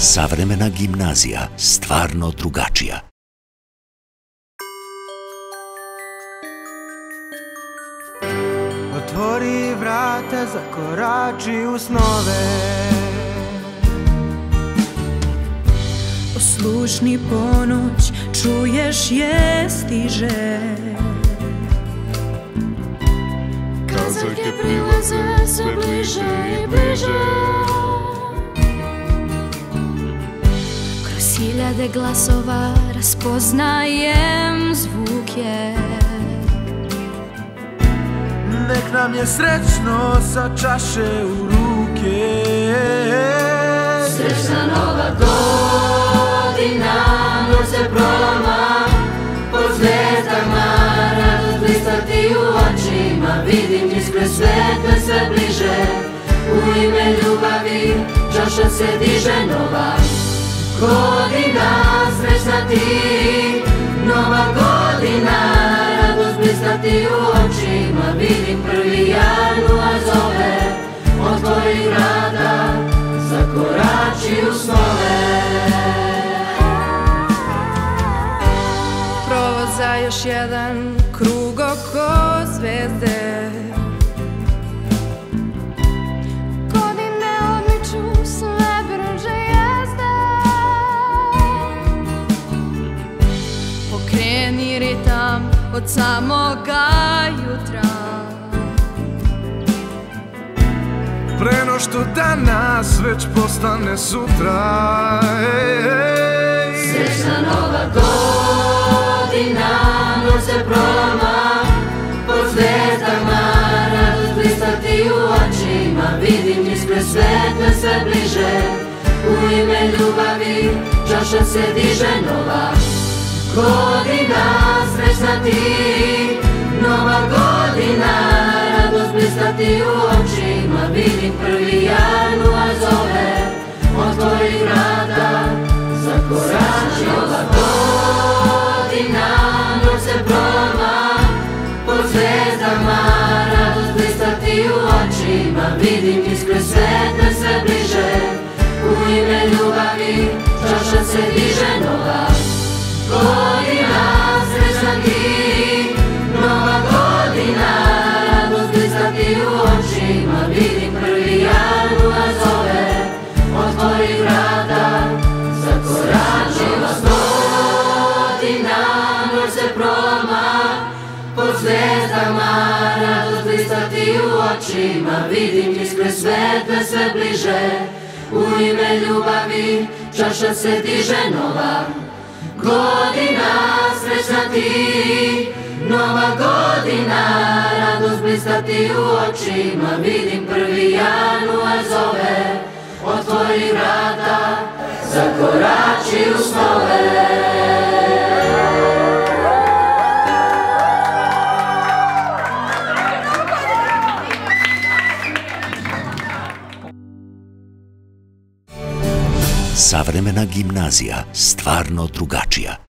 Savremena gimnazija, stvarno drugačija. Otvori vrata, zakorači u snove. Oslušni ponoć, čuješ je stiže. Kazaljke prilaze sve bliže i bliže. Kroz hiljade glasova raspoznajem zvuke. Nek nam je srećno sa čaše u ruke. Srećna nova godina, noć se prolama, pod zvezdama, radost blista ti u očima. Vidim iskre svetle sve bliže, u ime ljubavi čaša se diže nova godina. Srećna ti, nova godina, radost blista ti u očima. Vidim 1. januar zove, otvori vrata, zakorači u snove. Provoza još jedan krug oko zvezde. Godine odmiču, sve brže jezde. Pokreni ritam od samoga jutra. Preno što danas već postane sutra. Srećna nova godina, noć se prolama, pod zvezdama, radost blista ti u očima. Vidim iskre svetle sve bliže, u ime ljubavi čaša se diže nova godina. Srećna ti, nova godina, radost blista ti u očima. Vidim 1. januar zove, otvori vrata, zakorači nova godina. Noć se prolama, pod zvezdama, radost blista ti u očima. Vidim iskre svetle sve bliže, u ime ljubavi čaša se diže nova godina. Srećna ti, nova godina, radost blista ti u očima. Vidim 1. januar zove, otvori vrata, zakorači nova godina. Noć se prolama, pod zvezdama, radost blista ti u očima. Vidim iskre svetle sve bliže, u ime ljubavi čaša se diže nova godina. Srećna ti, nova godina, radost blista ti u očima. Vidim 1. januar zove, otvori vrata, zakorači u snove. Savremena gimnazija, stvarno drugačija.